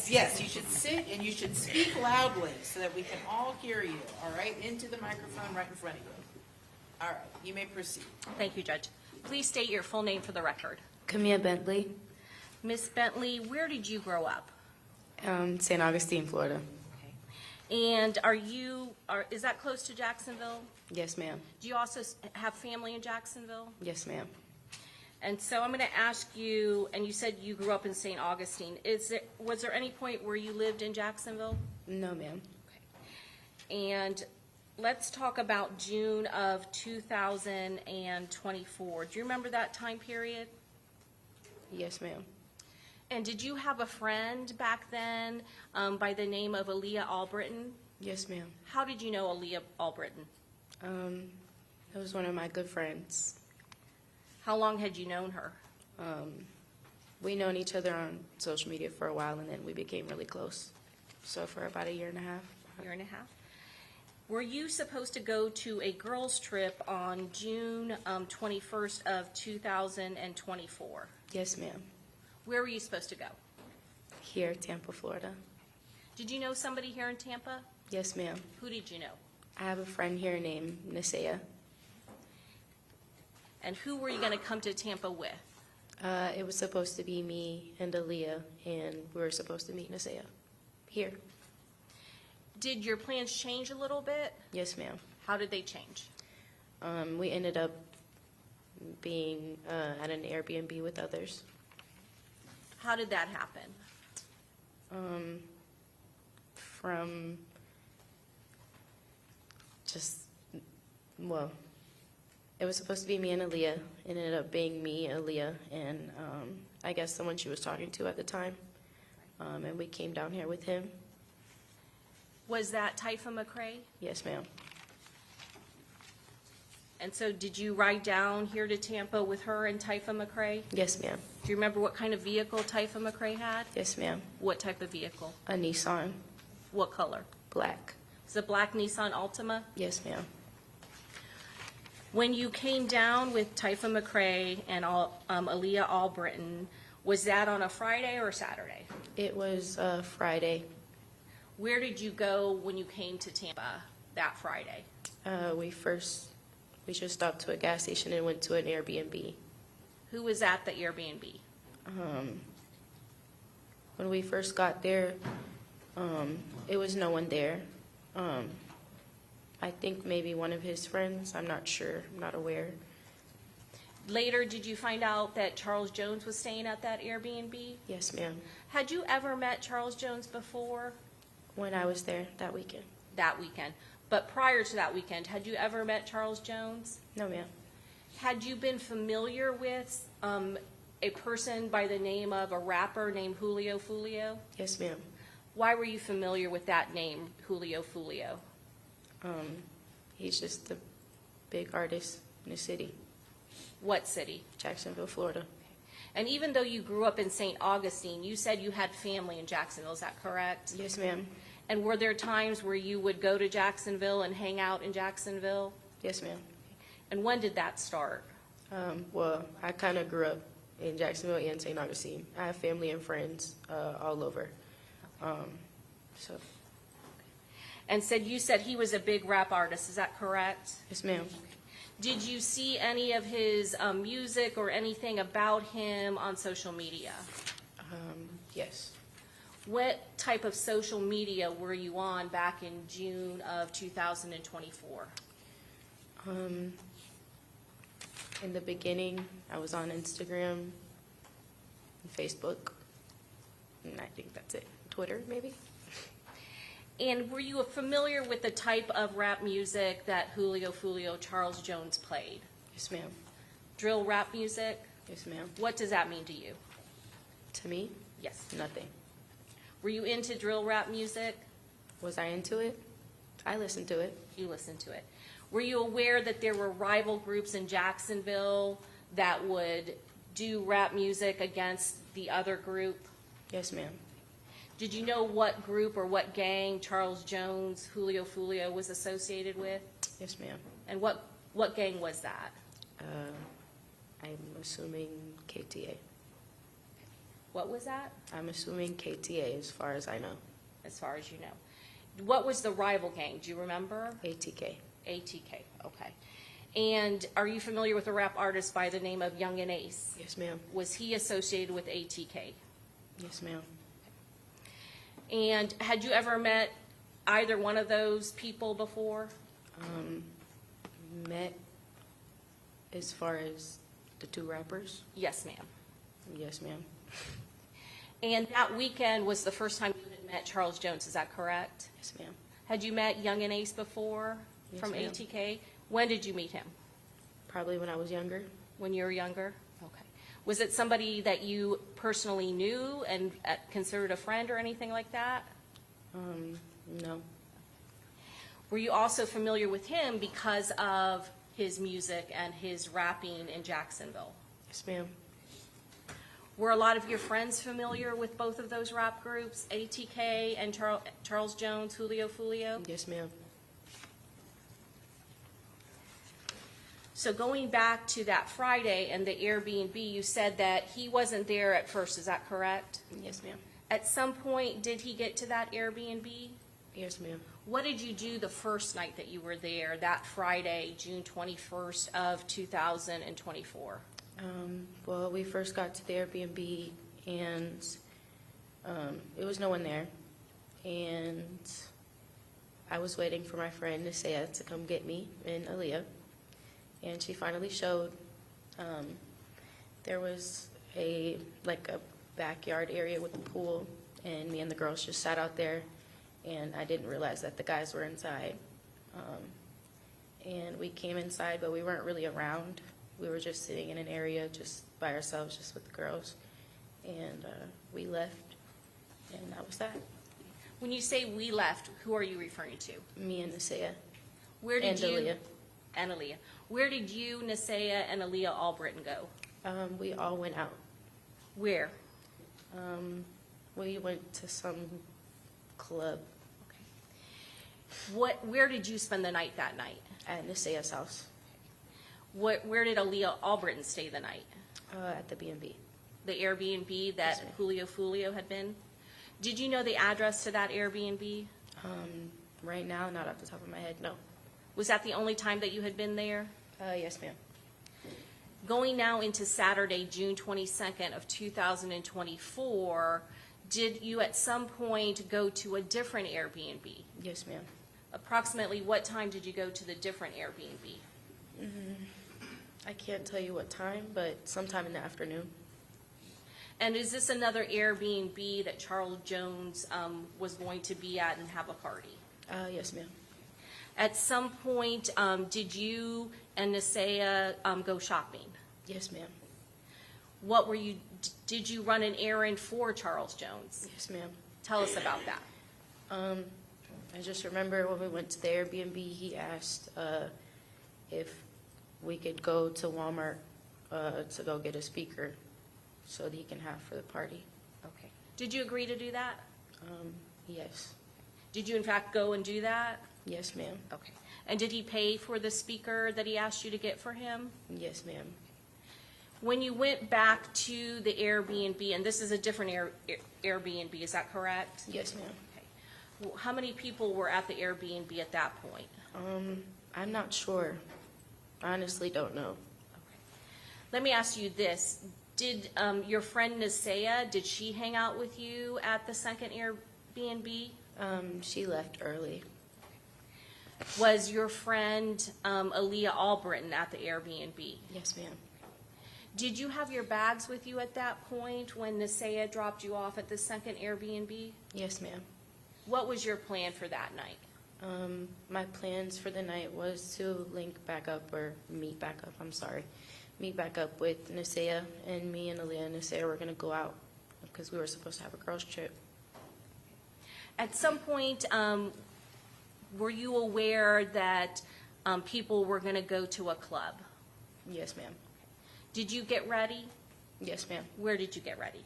Yes, you should sit and you should speak loudly so that we can all hear you, all right? Into the microphone right in front of you. All right, you may proceed. Thank you, Judge. Please state your full name for the record. Kamia Bentley, Miss Bentley, where did you grow up? St. Augustine, Florida. And is that close to Jacksonville? Yes, ma'am. Do you also have family in Jacksonville? Yes, ma'am. And so I'm going to ask you, and you said you grew up in St. Augustine. Was there any point where you lived in Jacksonville? No, ma'am. And let's talk about June of 2024. Do you remember that time period? Yes, ma'am. And did you have a friend back then by the name of Aaliyah Albert? Yes, ma'am. How did you know Aaliyah Albert? That was one of my good friends. How long had you known her? We known each other on social media for a while, and then we became really close. So for about a year and a half. Year and a half. Were you supposed to go to a girls' trip on June 21st of 2024? Yes, ma'am. Where were you supposed to go? Here, Tampa, Florida. Did you know somebody here in Tampa? Yes, ma'am. Who did you know? I have a friend here named Nisea. And who were you going to come to Tampa with? It was supposed to be me and Aaliyah, and we were supposed to meet Nisea here. Did your plans change a little bit? Yes, ma'am. How did they change? We ended up being at an Airbnb with others. How did that happen? From just, well, it was supposed to be me and Aaliyah. It ended up being me, Aaliyah, and I guess someone she was talking to at the time. And we came down here with him. Was that Taifa McCrae? Yes, ma'am. And so did you ride down here to Tampa with her and Taifa McCrae? Yes, ma'am. Do you remember what kind of vehicle Taifa McCrae had? Yes, ma'am. What type of vehicle? A Nissan, What color? black. Was it a black Nissan Altima? Yes, ma'am. When you came down with Taifa McCrae and Aaliyah Albert, was that on a Friday or a Saturday? It was Friday. Where did you go when you came to Tampa that Friday? We just stopped to a gas station and went to an Airbnb. Who was at the Airbnb? When we first got there, it was no one there. I think maybe one of his friends. I'm not sure. I'm not aware. Later, did you find out that Charles Jones was staying at that Airbnb? Yes, ma'am. Had you ever met Charles Jones before? When I was there that weekend. That weekend. But prior to that weekend, had you ever met Charles Jones? No, ma'am. Had you been familiar with a person by the name of a rapper named Julio Foolio? Yes, ma'am. Why were you familiar with that name, Julio Foolio? He's just a big artist in the city, What city? Jacksonville, Florida. And even though you grew up in St. Augustine, you said you had family in Jacksonville, is that correct? Yes, ma'am. And were there times where you would go to Jacksonville and hang out in Jacksonville? Yes, ma'am. And when did that start? Well, I kind of grew up in Jacksonville and St. Augustine. I have family and friends all over. So, And you said he was a big rap artist, is that correct? yes, ma'am. Did you see any of his music or anything about him on social media? Yes. What type of social media were you on back in June of 2024? In the beginning, I was on Instagram and Facebook, and I think that's it. Twitter, maybe? And were you familiar with the type of rap music that Julio Foolio, Charles Jones played? Yes, ma'am. Drill rap music? Yes, ma'am. What does that mean to you? To me, Yes. nothing. Were you into drill rap music? Was I into it? I listened to it. You listened to it. Were you aware that there were rival groups in Jacksonville that would do rap music against the other group? Yes, ma'am. Did you know what group or what gang Charles Jones, Julio Foolio was associated with? Yes, ma'am. And what gang was that? I'm assuming KTA. What was that, I'm assuming KTA as far as I know. as far as you know? What was the rival gang? Do you remember? ATK. ATK, okay. And are you familiar with a rap artist by the name of Young and Ace? Yes, ma'am. Was he associated with ATK? Yes, ma'am. And had you ever met either one of those people before? Met as far as the two rappers? Yes, ma'am. Yes, ma'am. And that weekend was the first time you had met Charles Jones, is that correct? Yes, ma'am. Had you met Young and Ace before Yes, from ma'am. ATK? When did you meet him? Probably when I was younger. When you were younger? Okay. Was it somebody that you personally knew and considered a friend or anything like that? No. Were you also familiar with him because of his music and his rapping in Jacksonville? Yes, ma'am. Were a lot of your friends familiar with both of those rap groups, ATK and Charles Jones, Julio Foolio? Yes, ma'am. So going back to that Friday and the Airbnb, you said that he wasn't there at first, is that correct? Yes, ma'am. At some point, did he get to that Airbnb? Yes, ma'am. What did you do the first night that you were there, that Friday, June 21st of 2024? Well, we first got to the Airbnb, and it was no one there. And I was waiting for my friend Nisea to come get me and Aaliyah. And she finally showed. There was a backyard area with a pool, and me and the girls just sat out there, and I didn't realize that the guys were inside. And we came inside, but we weren't really around. We were just sitting in an area just by ourselves, just with the girls. And we left, and that was that. When you say we left, who are you referring to? Me and Nisea. Where did And you? Aaliyah. And Aaliyah. Where did you, Nisea, and Aaliyah Albert go? We all went out. Where? We went to some club Where did you spend the night that night? at Nisea's house, Where did Aaliyah Albert stay the night? at the B&B. The Airbnb that Yes, ma'am. Julio Foolio had been? Did you know the address to that Airbnb? Right now, not off the top of my head, no. Was that the only time that you had been there? Yes, ma'am. Going now into Saturday, June 22nd of 2024, did you at some point go to a different Airbnb? Yes, ma'am. Approximately what time did you go to the different Airbnb? I can't tell you what time, but sometime in the afternoon. And is this another Airbnb that Charles Jones was going to be at and have a party? Yes, ma'am. At some point, did you and Nisea go shopping? Yes, ma'am. What were you, did you run an errand for Charles Jones? Yes, ma'am. Tell us about that. I just remember when we went to the Airbnb, he asked if we could go to Walmart to go get a speaker so that he can have for the party. Okay. Did you agree to do that? Yes. Did you in fact go and do that? Yes, ma'am. Okay. And did he pay for the speaker that he asked you to get for him? Yes, ma'am. When you went back to the Airbnb, and this is a different Airbnb, is that correct? Yes, ma'am. Okay. Well, how many people were at the Airbnb at that point? I'm not sure. I honestly don't know. Let me ask you this. Did your friend Nisea, did she hang out with you at the second Airbnb? She left early. Was your friend Aaliyah Albert at the Airbnb? Yes, ma'am. Did you have your bags with you at that point when Nisea dropped you off at the second Airbnb? Yes, ma'am. What was your plan for that night? My plans for the night was to meet back up with Nisea, and me and Aaliyah and Nisea were going to go out because we were supposed to have a girls' trip. At some point, were you aware that people were going to go to a club? Yes, ma'am. Did you get ready? Yes, ma'am. Where did you get ready?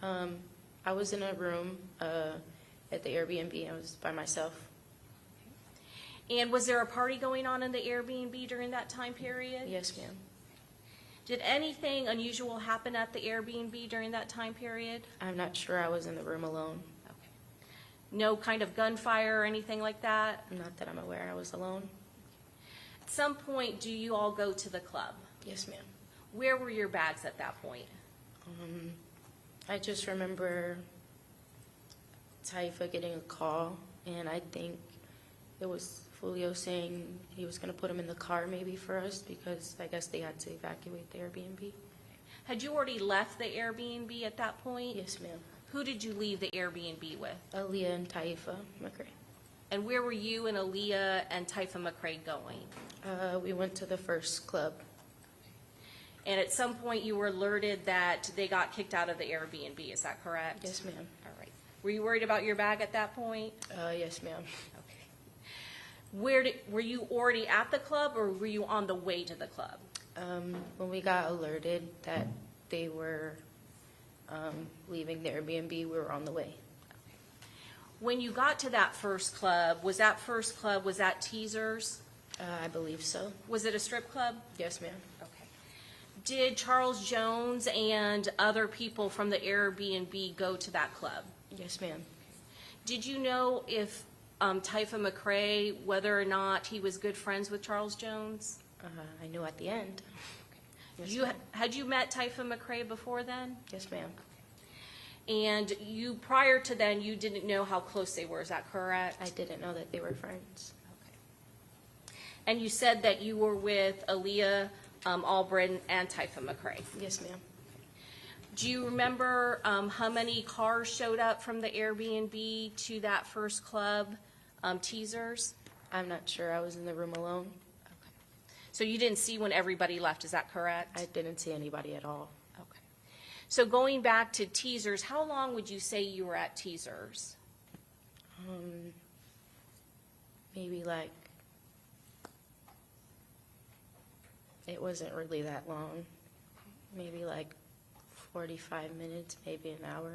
I was in a room at the Airbnb. I was by myself. And was there a party going on in the Airbnb during that time period? Yes, ma'am. Did anything unusual happen at the Airbnb during that time period? I'm not sure. I was in the room alone. Okay. No kind of gunfire or anything like that? Not that I'm aware. I was alone. At some point, do you all go to the club? Yes, ma'am. Where were your bags at that point? I just remember Taifa getting a call, and I think it was Julio saying he was going to put him in the car maybe for us because I guess they had to evacuate the Airbnb. Had you already left the Airbnb at that point? Yes, ma'am. Who did you leave the Airbnb with? Aaliyah and Taifa McCrae. And where were you and Aaliyah and Taifa McCrae going? We went to the first club. And at some point, you were alerted that they got kicked out of the Airbnb, is that correct? Yes, ma'am. All right. Were you worried about your bag at that point? Yes, ma'am. Okay. Were you already at the club, or were you on the way to the club? When we got alerted that they were leaving the Airbnb, we were on the way. When you got to that first club, was that Teasers? I believe so. Was it a strip club? Yes, ma'am. Okay. Did Charles Jones and other people from the Airbnb go to that club? Yes, ma'am. Did you know if Taifa McCrae, whether or not he was good friends with Charles Jones? I knew at the end. Yes, You ma'am. had you met Taifa McCrae before then? Yes, ma'am. And you, prior to then, you didn't know how close they were, is that correct? I didn't know that they were friends. Okay. And you said that you were with Aaliyah Albert and Taifa McCrae. Yes, ma'am. Do you remember how many cars showed up from the Airbnb to that first club, Teasers? I'm not sure. I was in the room alone. So you didn't see when everybody left, is that correct? I didn't see anybody at all. Okay. So going back to Teasers, how long would you say you were at Teasers? Maybe like, it wasn't really that long. Maybe like 45 minutes, maybe an hour,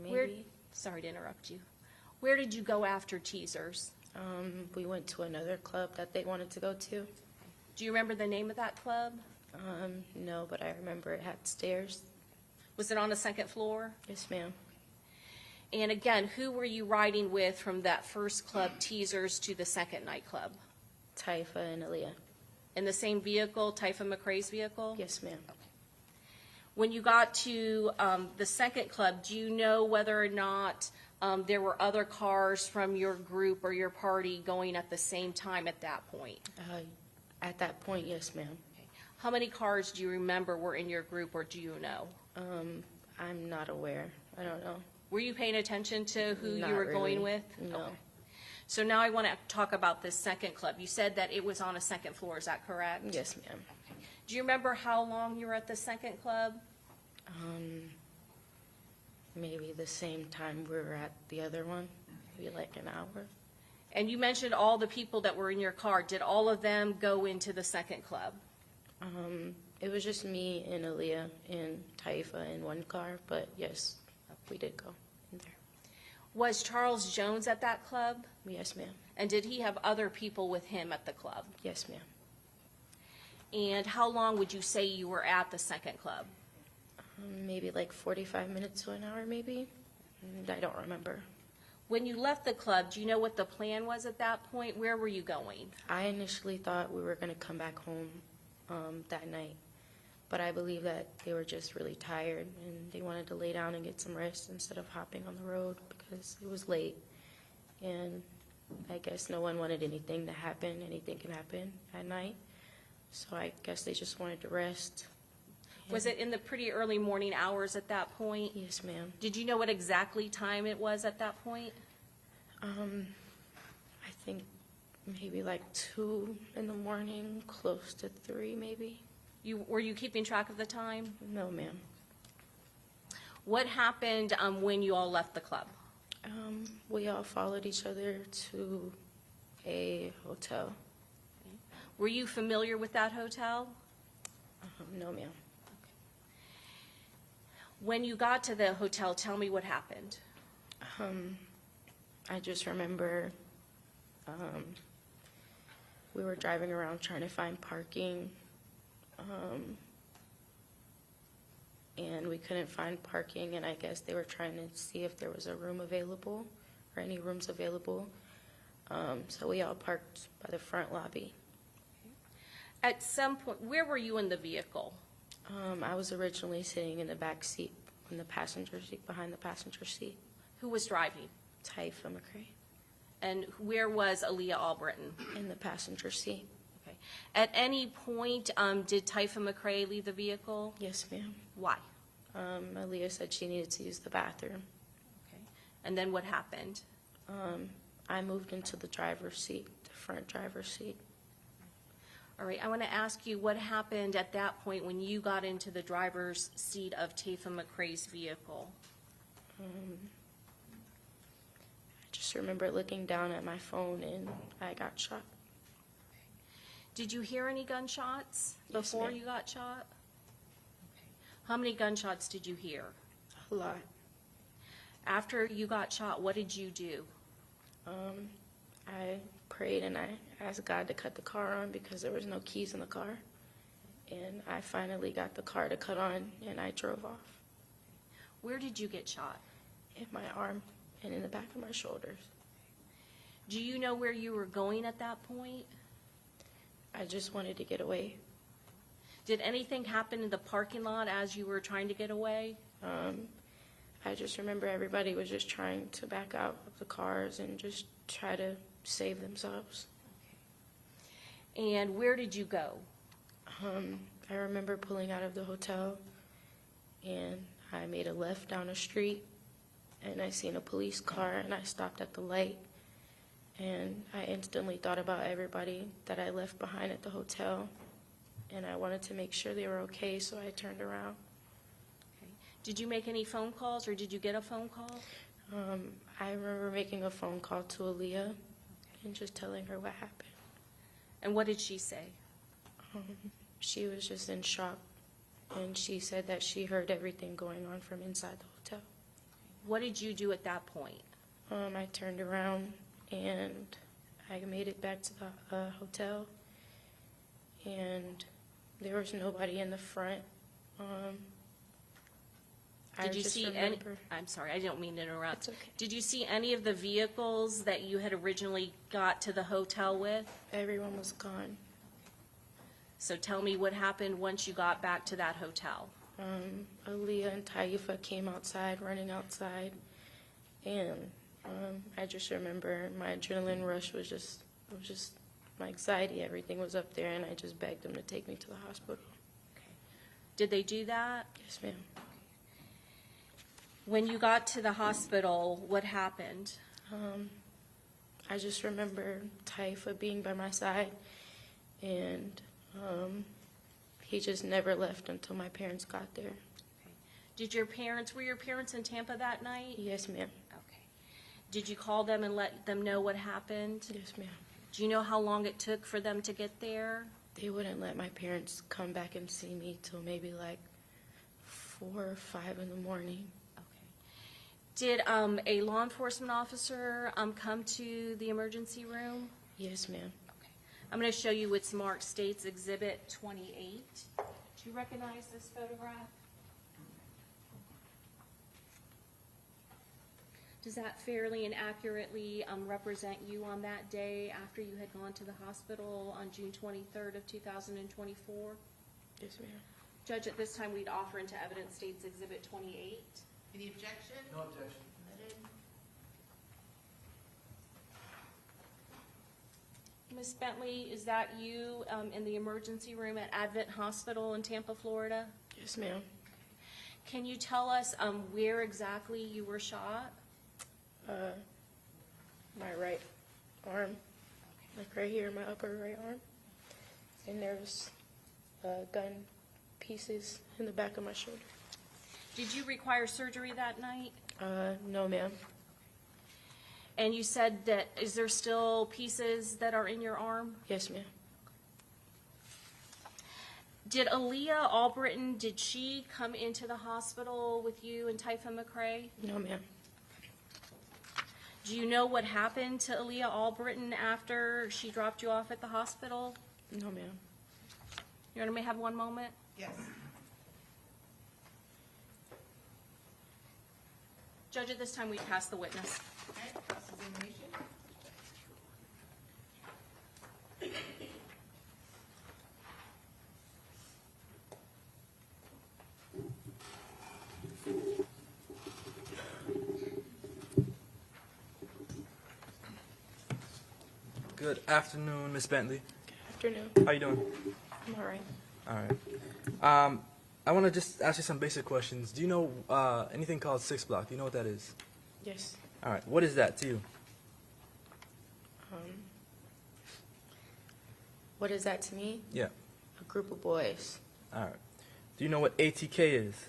maybe. Sorry to interrupt you. Where did you go after Teasers? We went to another club that they wanted to go to. Do you remember the name of that club? No, but I remember it had stairs. Was it on the second floor? Yes, ma'am. And again, who were you riding with from that first club, Teasers, to the second nightclub? Taifa and Aaliyah. In the same vehicle, Taifa McCrae's vehicle? Yes, ma'am. When you got to the second club, do you know whether or not there were other cars from your group or your party going at the same time at that point? At that point, yes, ma'am. How many cars do you remember were in your group, or do you know? I'm not aware. I don't know. Were you paying attention to who you Not were going really. with? No. Okay. So now I want to talk about this second club. You said that it was on a second floor, is that correct? Yes, ma'am. Do you remember how long you were at the second club? Maybe the same time we were at the other one. Maybe like an hour. And you mentioned all the people that were in your car. Did all of them go into the second club? It was just me and Aaliyah and Taifa in one car, but yes, we did go in there. Was Charles Jones at that club? Yes, ma'am. And did he have other people with him at the club? Yes, ma'am. And how long would you say you were at the second club? Maybe like 45 minutes to an hour, maybe. I don't remember. When you left the club, do you know what the plan was at that point? Where were you going? I initially thought we were going to come back home that night, but I believe that they were just really tired and they wanted to lay down and get some rest instead of hopping on the road because it was late. And I guess no one wanted anything to happen. Anything can happen at night. So I guess they just wanted to rest. Was it in the pretty early morning hours at that point? Yes, ma'am. Did you know what exactly time it was at that point? I think maybe like 2 in the morning, close to 3 maybe. Were you keeping track of the time? No, ma'am. What happened when you all left the club? We all followed each other to a hotel. Were you familiar with that hotel? No, ma'am. When you got to the hotel, tell me what happened. I just remember we were driving around trying to find parking. and we couldn't find parking, and I guess they were trying to see if there was a room available or any rooms available. So we all parked by the front lobby. At some point, where were you in the vehicle? I was originally sitting in the back seat, in the passenger seat, behind the passenger seat. Who was driving? Taifa McCrae And where was Aaliyah Albert? in the passenger seat. Okay. At any point, did Taifa McCrae leave the vehicle? Yes, ma'am. Why? Aaliyah said she needed to use the bathroom. Okay. And then what happened? I moved into the driver's seat, the front driver's seat. All right, I want to ask you what happened at that point when you got into the driver's seat of Taifa McCrae's vehicle? I just remember looking down at my phone and I got shot. Did you hear any gunshots Yes, before ma'am. you got shot? Okay. How many gunshots did you hear? A lot. After you got shot, what did you do? I prayed and I asked God to cut the car on because there was no keys in the car. And I finally got the car to cut on and I drove off. Where did you get shot? In my arm and in the back of my shoulders. Do you know where you were going at that point? I just wanted to get away. Did anything happen in the parking lot as you were trying to get away? I just remember everybody was just trying to back out of the cars and just try to save themselves. And where did you go? I remember pulling out of the hotel and I made a left down a street and I seen a police car and I stopped at the light and I instantly thought about everybody that I left behind at the hotel and I wanted to make sure they were okay, so I turned around. Okay. Did you make any phone calls or did you get a phone call? I remember making a phone call to Aaliyah and just telling her what happened. And what did she say? She was just in shock, and she said that she heard everything going on from inside the hotel. What did you do at that point? I turned around, and I made it back to the hotel, and there was nobody in the front. Did you see any? I'm sorry, I don't mean to interrupt. It's okay. Did you see any of the vehicles that you had originally got to the hotel with? Everyone was gone. So tell me what happened once you got back to that hotel. Aaliyah and Taifa came outside, running outside, and I just remember my adrenaline rush was just my anxiety. Everything was up there, and I just begged them to take me to the hospital. Did they do that? Yes, ma'am. When you got to the hospital, what happened? I just remember Taifa being by my side, and he just never left until my parents got there. Were your parents in Tampa that night? Yes, ma'am. Okay. Did you call them and let them know what happened? Yes, ma'am. Do you know how long it took for them to get there? They wouldn't let my parents come back and see me till maybe like 4 or 5 in the morning. Did a law enforcement officer come to the emergency room? Yes, ma'am. Okay. I'm going to show you what's marked States Exhibit 28. Do you recognize this photograph? Does that fairly and accurately represent you on that day after you had gone to the hospital on June 23rd of 2024? Yes, ma'am. Judge, at this time, we'd offer into evidence States Exhibit 28. Any objection? No objection. Ms. Bentley, is that you in the emergency room at Advent Hospital in Tampa, Florida? Yes, ma'am. Can you tell us where exactly you were shot? My right arm, like right here, my upper right arm. And there's gun pieces in the back of my shoulder. Did you require surgery that night? No, ma'am. And you said that, is there still pieces that are in your arm? Yes, ma'am. Did Aaliyah Albert, did she come into the hospital with you and Taifa McCrae? No, ma'am. Do you know what happened to Aaliyah Albert after she dropped you off at the hospital? No, ma'am. You want to have one moment? Yes. Judge, at this time, we pass the witness. Okay, cross-examination. Good afternoon, Miss Bentley. Afternoon. How you doing? I'm all right. All right. I want to just ask you some basic questions. Do you know anything called 6 block? Do you know what that is? Yes. All right. What is that to you? What is that to me? Yeah. A group of boys. All right. Do you know what ATK is?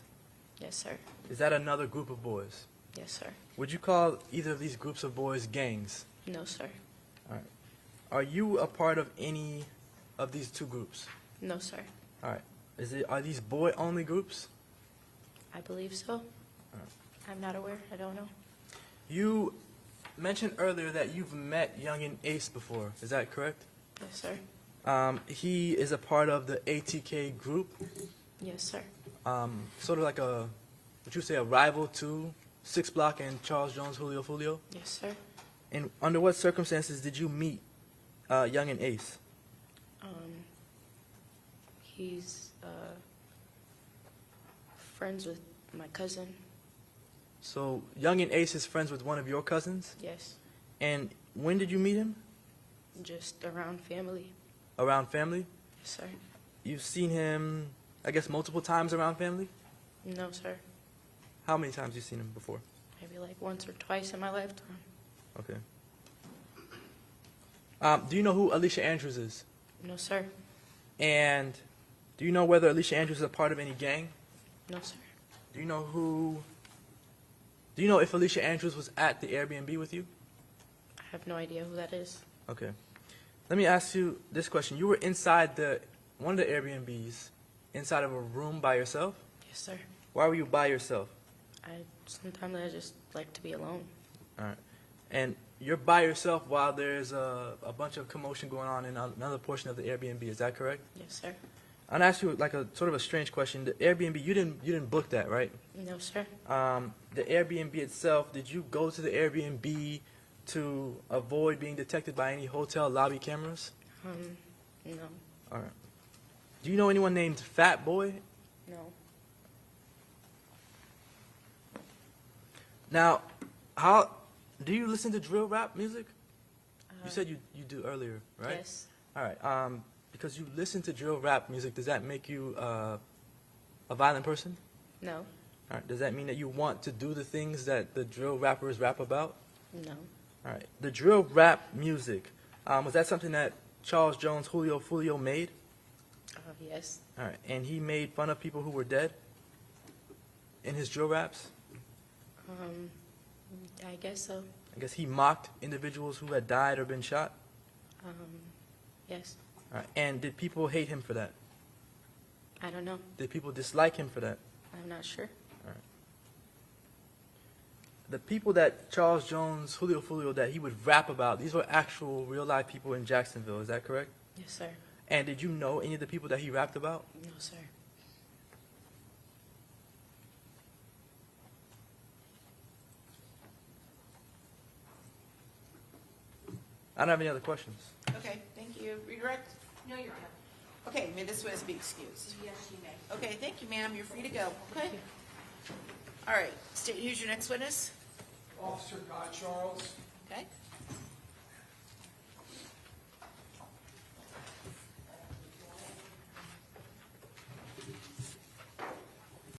Yes, sir. Is that another group of boys? Yes, sir. Would you call either of these groups of boys gangs? No, sir. All right. Are you a part of any of these two groups? No, sir. All right. Are these boy-only groups? I believe so. I'm not aware. I don't know. You mentioned earlier that you've met Youngin Ace before. Is that correct? Yes, sir. He is a part of the ATK group, Yes, sir. sort of like would you say a rival to 6 Block and Charles Jones, Julio Foolio? Yes, sir. And under what circumstances did you meet Youngin Ace? He's friends with my cousin. So Youngin Ace is friends with one of your cousins? Yes. And when did you meet him? Just around family. Around family? Yes, sir. You've seen him, I guess, multiple times around family? No, sir. How many times have you seen him before? Maybe like once or twice in my lifetime. Okay. Do you know who Alicia Andrews is? No, sir. And do you know whether Alicia Andrews is a part of any gang? No, sir. Do you know if Alicia Andrews was at the Airbnb with you? I have no idea who that is. Okay. Let me ask you this question. You were inside one of the Airbnbs, inside of a room by yourself? Yes, sir. Why were you by yourself? Sometimes I just like to be alone. All right. And you're by yourself while there's a bunch of commotion going on in another portion of the Airbnb. Is that correct? Yes, sir. I'm gonna ask you like a sort of a strange question. The Airbnb, you didn't book that, right? No, sir. The Airbnb itself, did you go to the Airbnb to avoid being detected by any hotel lobby cameras? No. All right. Do you know anyone named Fat Boy? No. Now, how do you listen to drill rap music? You said you do earlier, right? Yes. All right. Because you listen to drill rap music, does that make you a violent person? No. All right. Does that mean that you want to do the things that the drill rappers rap about? No. All right. The drill rap music, was that something that Charles Jones, Julio Foolio made? Yes. All right. And he made fun of people who were dead in his drill raps? I guess so. I guess he mocked individuals who had died or been shot? Yes. All right. And did people hate him for that? I don't know. Did people dislike him for that? I'm not sure. All right. The people that Charles Jones, Julio Foolio, that he would rap about, these were actual real-life people in Jacksonville. Is that correct? Yes, sir. And did you know any of the people that he rapped about? No, sir. I don't have any other questions. Okay, thank you. Redirect? No, you're good. Okay, may this witness be excused? Yes, you may. Okay, thank you, ma'am. You're free to go. Okay? All right, state, who's your next witness? Officer Guy Charles, Okay?